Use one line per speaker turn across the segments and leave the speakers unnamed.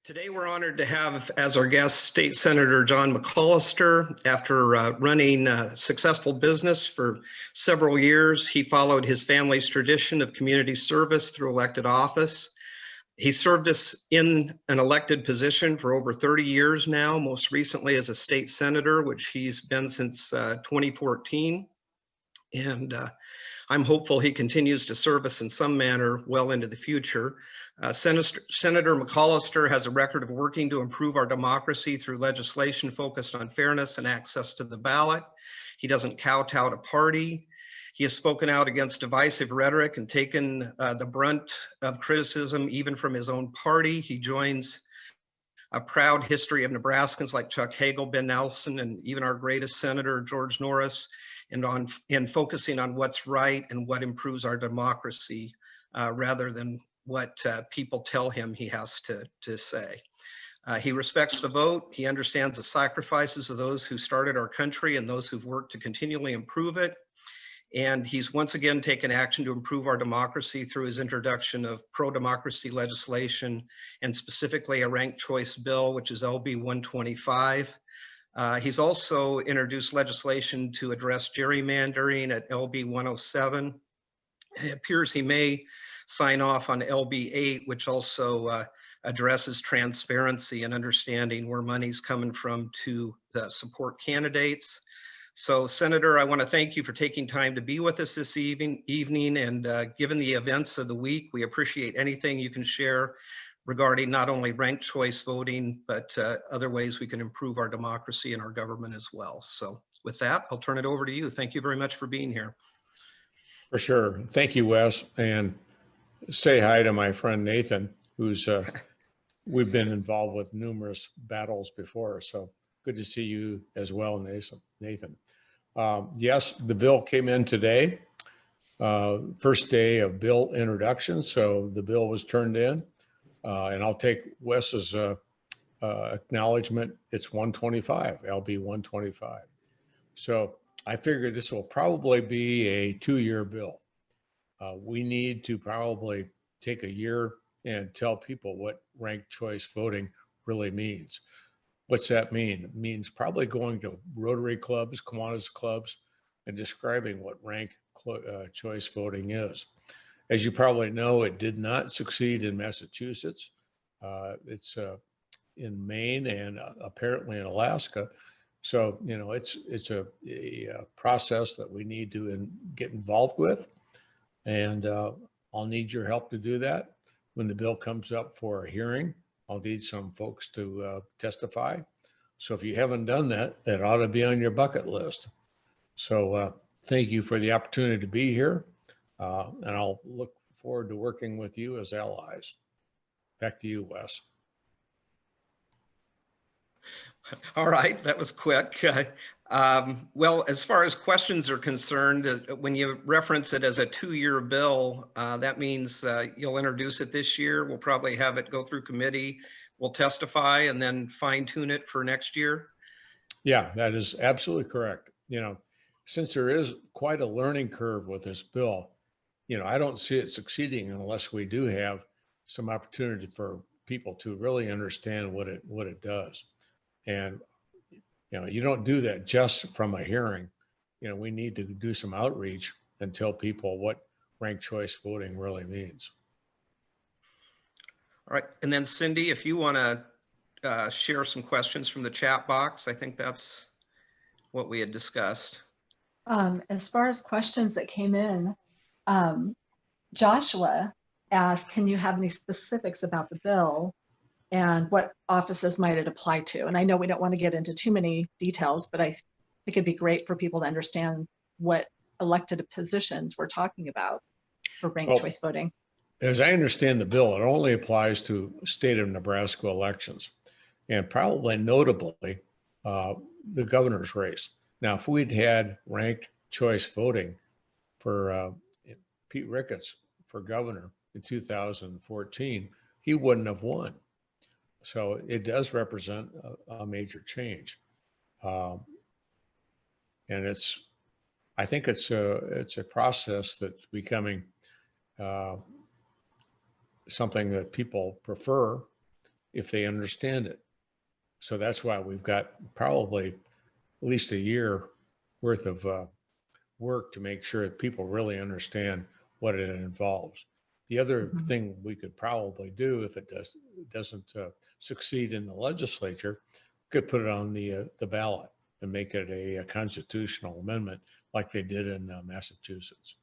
Today, we're honored to have as our guest State Senator John McCollister. After running a successful business for several years, he followed his family's tradition of community service through elected office. He served us in an elected position for over 30 years now, most recently as a state senator, which he's been since 2014. And I'm hopeful he continues to serve us in some manner well into the future. Senator McCollister has a record of working to improve our democracy through legislation focused on fairness and access to the ballot. He doesn't kowtow to party. He has spoken out against divisive rhetoric and taken the brunt of criticism even from his own party. He joins a proud history of Nebraskans like Chuck Hagel, Ben Nelson, and even our greatest senator, George Norris, and focusing on what's right and what improves our democracy rather than what people tell him he has to say. He respects the vote. He understands the sacrifices of those who started our country and those who've worked to continually improve it. And he's once again taken action to improve our democracy through his introduction of pro-democracy legislation, and specifically a ranked choice bill, which is LB125. He's also introduced legislation to address gerrymandering at LB107. It appears he may sign off on LB8, which also addresses transparency and understanding where money's coming from to support candidates. So, Senator, I want to thank you for taking time to be with us this evening, and given the events of the week, we appreciate anything you can share regarding not only ranked choice voting, but other ways we can improve our democracy and our government as well. So with that, I'll turn it over to you. Thank you very much for being here.
For sure. Thank you, Wes. And say hi to my friend Nathan, who's we've been involved with numerous battles before. So good to see you as well, Nathan. Yes, the bill came in today, first day of bill introduction. So the bill was turned in. And I'll take Wes's acknowledgement. It's 125, LB 125. So I figured this will probably be a 2-year bill. We need to probably take a year and tell people what ranked choice voting really means. What's that mean? It means probably going to Rotary clubs, Kiwanis clubs, and describing what ranked choice voting is. As you probably know, it did not succeed in Massachusetts. It's in Maine and apparently in Alaska. So, you know, it's a process that we need to get involved with. And I'll need your help to do that. When the bill comes up for a hearing, I'll need some folks to testify. So if you haven't done that, that ought to be on your bucket list. So thank you for the opportunity to be here. And I'll look forward to working with you as allies. Back to you, Wes.
All right, that was quick. Well, as far as questions are concerned, when you reference it as a 2-year bill, that means you'll introduce it this year. We'll probably have it go through committee. We'll testify and then fine tune it for next year.
Yeah, that is absolutely correct. You know, since there is quite a learning curve with this bill, you know, I don't see it succeeding unless we do have some opportunity for people to really understand what it does. And, you know, you don't do that just from a hearing. You know, we need to do some outreach and tell people what ranked choice voting really means.
All right. And then Cindy, if you want to share some questions from the chat box, I think that's what we had discussed.
As far as questions that came in, Joshua asked, can you have any specifics about the bill and what offices might it apply to? And I know we don't want to get into too many details, but I think it'd be great for people to understand what elected positions we're talking about for ranked choice voting.
As I understand the bill, it only applies to state of Nebraska elections, and probably notably the governor's race. Now, if we'd had ranked choice voting for Pete Ricketts for governor in 2014, he wouldn't have won. So it does represent a major change. And I think it's a process that's becoming something that people prefer. if they understand it. So that's why we've got probably at least a year worth of work to make sure that people really understand what it involves. The other thing we could probably do, if it doesn't succeed in the legislature, could put it on the ballot and make it a constitutional amendment like they did in Massachusetts.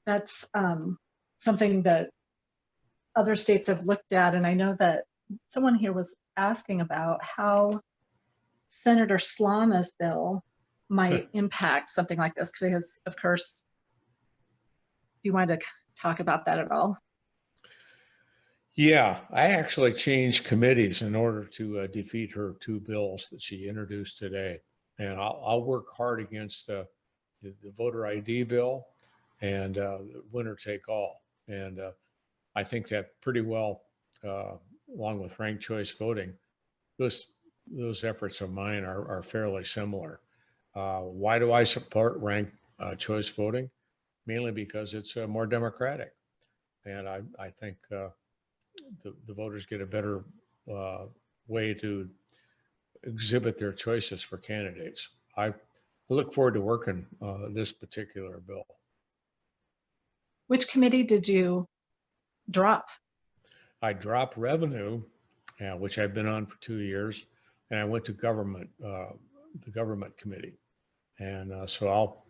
That's something that other states have looked at. And I know that someone here was asking about how Senator Slammas' bill might impact something like this, because of course, do you want to talk about that at all?
Yeah, I actually changed committees in order to defeat her 2 bills that she introduced today. And I'll work hard against the voter ID bill and the winner take all. And I think that pretty well, along with ranked choice voting, those efforts of mine are fairly similar. Why do I support ranked choice voting? Mainly because it's more democratic. And I think the voters get a better way to exhibit their choices for candidates. I look forward to working this particular bill.
Which committee did you drop?
I dropped revenue, which I've been on for 2 years, and I went to government, the government committee. And so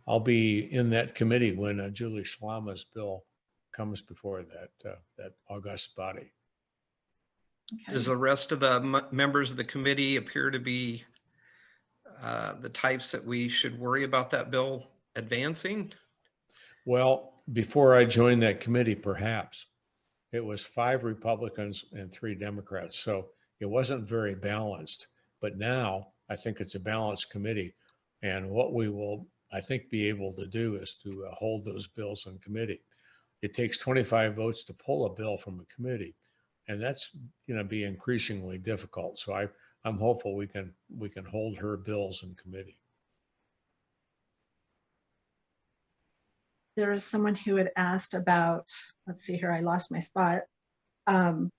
I'll be in that committee when Julie Slammas' bill comes before that august body.
Okay. Does the rest of the members of the committee appear to be the types that we should worry about that bill advancing?
Well, before I joined that committee, perhaps. It was 5 Republicans and 3 Democrats. So it wasn't very balanced. But now I think it's a balanced committee. And what we will, I think, be able to do is to hold those bills in committee. It takes 25 votes to pull a bill from a committee. And that's going to be increasingly difficult. So I'm hopeful we can hold her bills in committee.
There is someone who had asked about, let's see here, I lost my spot. Another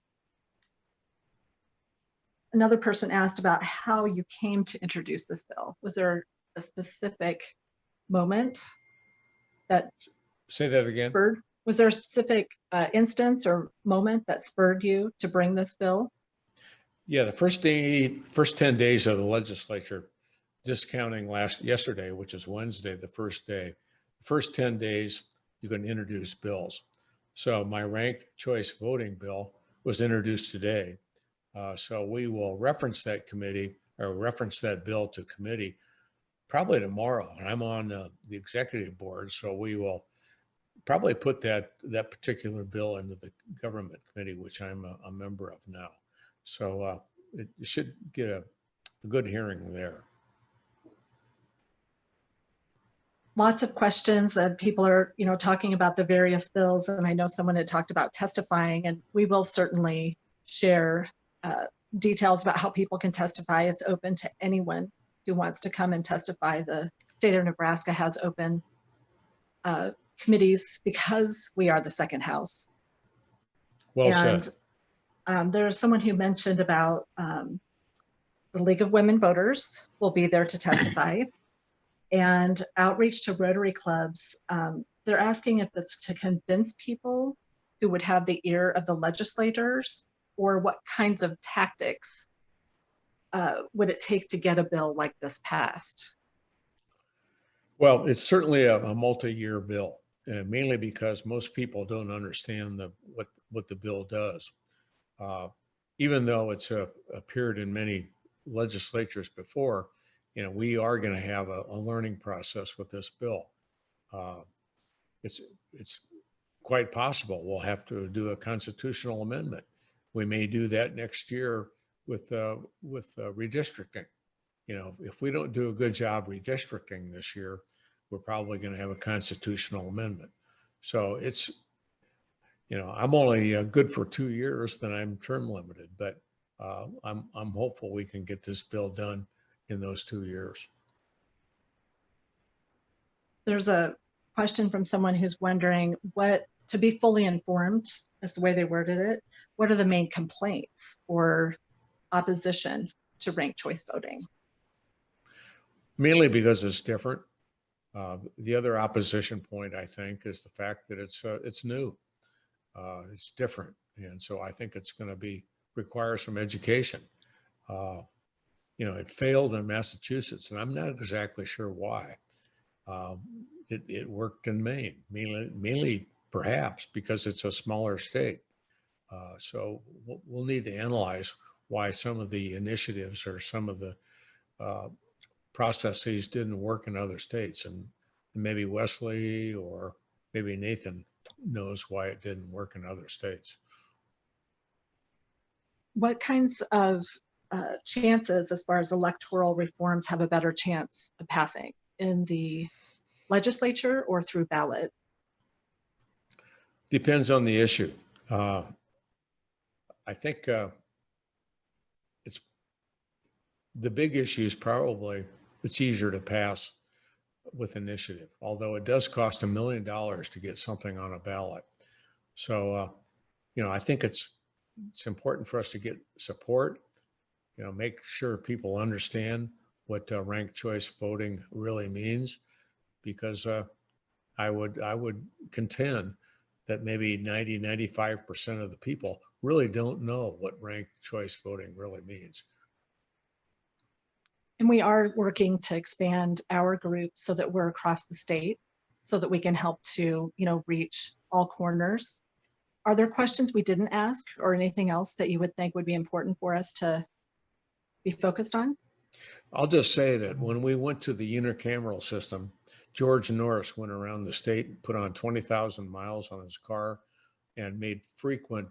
person asked about how you came to introduce this bill. Was there a specific moment that
Say that again?
spurred? Was there a specific instance or moment that spurred you to bring this bill?
Yeah, the first 10 days of the legislature, discounting yesterday, which is Wednesday, the first day, first 10 days, you can introduce bills. So my ranked choice voting bill was introduced today. So we will reference that committee or reference that bill to committee probably tomorrow. And I'm on the executive board, so we will probably put that particular bill into the government committee, which I'm a member of now. So it should get a good hearing there.
Lots of questions that people are, talking about the various bills. And I know someone had talked about testifying, and we will certainly share details about how people can testify. It's open to anyone who wants to come and testify. The state of Nebraska has open committees because we are the second house.
Well said.
There's someone who mentioned about the League of Women Voters will be there to testify. And outreach to Rotary clubs, they're asking if it's to convince people who would have the ear of the legislators, or what kinds of tactics would it take to get a bill like this passed?
Well, it's certainly a multi-year bill, mainly because most people don't understand what the bill does. Even though it's appeared in many legislatures before, we are going to have a learning process with this bill. It's quite possible we'll have to do a constitutional amendment. We may do that next year with redistricting. If we don't do a good job redistricting this year, we're probably going to have a constitutional amendment. So it's, I'm only good for 2 years, then I'm term limited, but I'm hopeful we can get this bill done in those 2 years.
There's a question from someone who's wondering to be fully informed is the way they worded it. What are the main complaints or opposition to ranked choice voting?
Mainly because it's different. The other opposition point, I think, is the fact that it's new. It's different. And so I think it's going to require some education. It failed in Massachusetts, and I'm not exactly sure why. It worked in Maine, mainly perhaps because it's a smaller state. So we'll need to analyze why some of the initiatives or some of the processes didn't work in other states. And maybe Wesley or maybe Nathan knows why it didn't work in other states.
What kinds of chances as far as electoral reforms have a better chance of passing, in the legislature or through ballot?
Depends on the issue. I think it's the big issue is probably it's easier to pass with initiative, although it does cost $1 million to get something on a ballot. So, I think it's important for us to get support, make sure people understand what ranked choice voting really means, because I would contend that maybe 95% of the people really don't know what ranked choice voting really means.
And we are working to expand our group so that we're across the state, so that we can help to, reach all corners. Are there questions we didn't ask or anything else that you would think would be important for us to be focused on?
I'll just say that when we went to the unicameral system, George Norris went around the state and put on 20,000 miles on his car and made frequent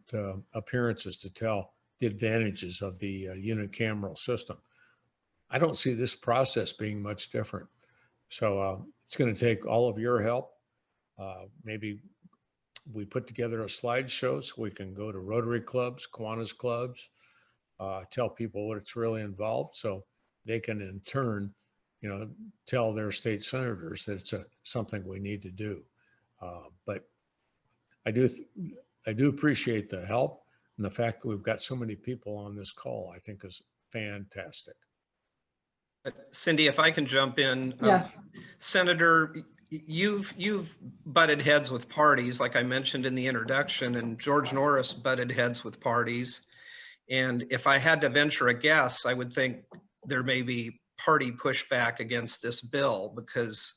appearances to tell the advantages of the unicameral system. I don't see this process being much different. So it's going to take all of your help. Maybe we put together a slideshow so we can go to Rotary clubs, Kiwanis clubs, tell people what it's really involved, so they can in turn, tell their state senators that it's something we need to do. But I do appreciate the help, and the fact that we've got so many people on this call, I think is fantastic.
Cindy, if I can jump in.
Yeah.
Senator, you've butted heads with parties, like I mentioned in the introduction, and George Norris butted heads with parties. And if I had to venture a guess, I would think there may be party pushback against this bill, because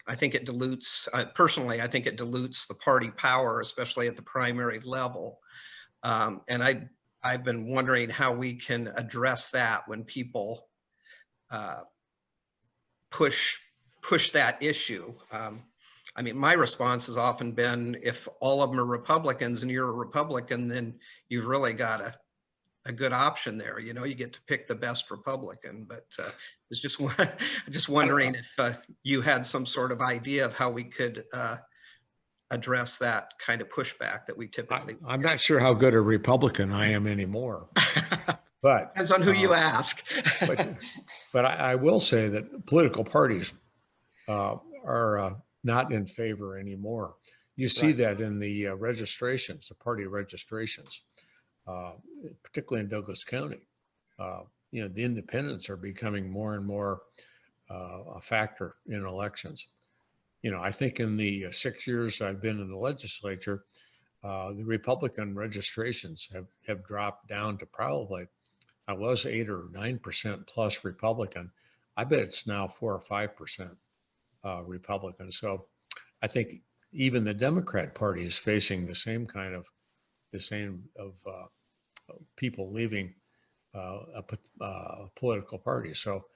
I think it dilutes, personally, I think it dilutes the party power, especially at the primary level. And I've been wondering how we can address that when people push that issue. I mean, my response has often been, if all of them are Republicans and you're a Republican, then you've really got a good option there. You get to pick the best Republican. But it's just wondering if you had some sort of idea of how we could address that kind of pushback that we typically.
I'm not sure how good a Republican I am anymore. But
depends on who you ask.
but I will say that political parties are not in favor anymore. You see that in the registrations, the party registrations, particularly in Douglas County. The independents are becoming more and more a factor in elections. I think in the 6 years I've been in the legislature, the Republican registrations have dropped down to probably, I was 8 or 9% plus Republican. I bet it's now 4 or 5% Republican. So I think even the Democrat Party is facing the same people leaving a political party. So,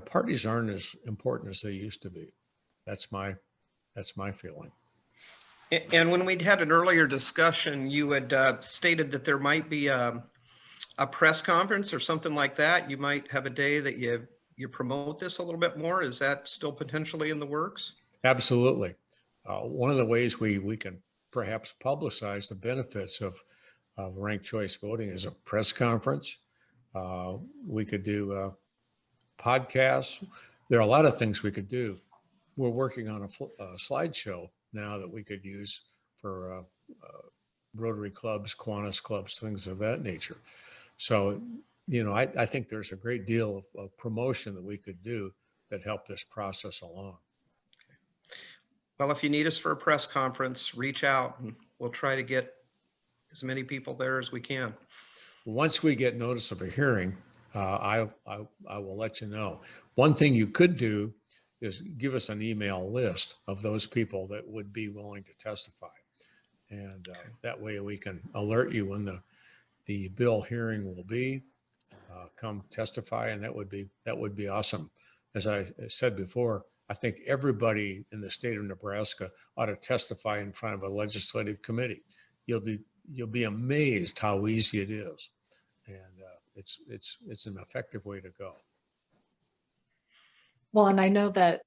parties aren't as important as they used to be. That's my feeling.
And when we'd had an earlier discussion, you had stated that there might be a press conference or something like that. You might have a day that you promote this a little bit more. Is that still potentially in the works?
Absolutely. One of the ways we can perhaps publicize the benefits of ranked choice voting is a press conference. We could do podcasts. There are a lot of things we could do. We're working on a slideshow now that we could use for Rotary clubs, Kiwanis clubs, things of that nature. So, I think there's a great deal of promotion that we could do that help this process along.
Well, if you need us for a press conference, reach out and we'll try to get as many people there as we can.
Once we get notice of a hearing, I will let you know. One thing you could do is give us an email list of those people that would be willing to testify. And that way we can alert you when the bill hearing will be, come testify, and that would be awesome. As I said before, I think everybody in the state of Nebraska ought to testify in front of a legislative committee. You'll be amazed how easy it is, and it's an effective way to go.
Well, and I know that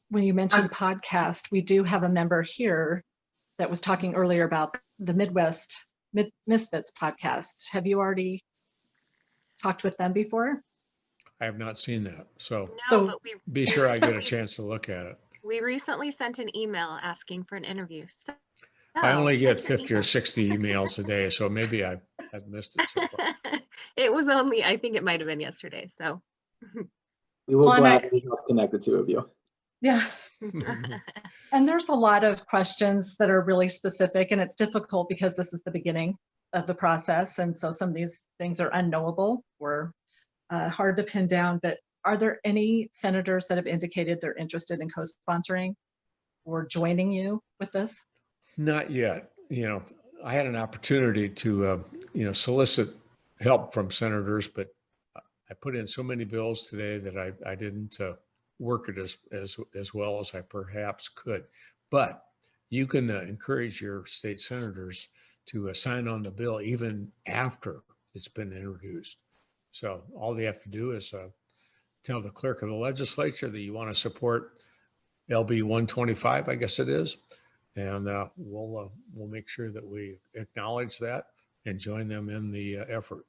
when you mentioned podcast, we do have a member here that was talking earlier about the Midwest Misfits podcast. Have you already talked with them before?
I have not seen that, so
So-
but
be sure I get a chance to look at it.
we recently sent an email asking for an interview. So,
I only get
send an
50 or 60 emails a day, so maybe I've missed it so far.
email. It was only, I think it might have been yesterday. So,
We will
Well, and I-
gladly help connect the two of you.
Yeah. And there's a lot of questions that are really specific, and it's difficult because this is the beginning of the process. And so some of these things are unknowable or hard to pin down. But are there any senators that have indicated they're interested in co-sponsoring or joining you with this?
Not yet. I had an opportunity to, solicit help from senators, but I put in so many bills today that I didn't work it as well as I perhaps could. But you can encourage your state senators to sign on the bill even after it's been introduced. So all they have to do is tell the clerk of the legislature that you want to support LB125, I guess it is. And we'll make sure that we acknowledge that and join them in the effort.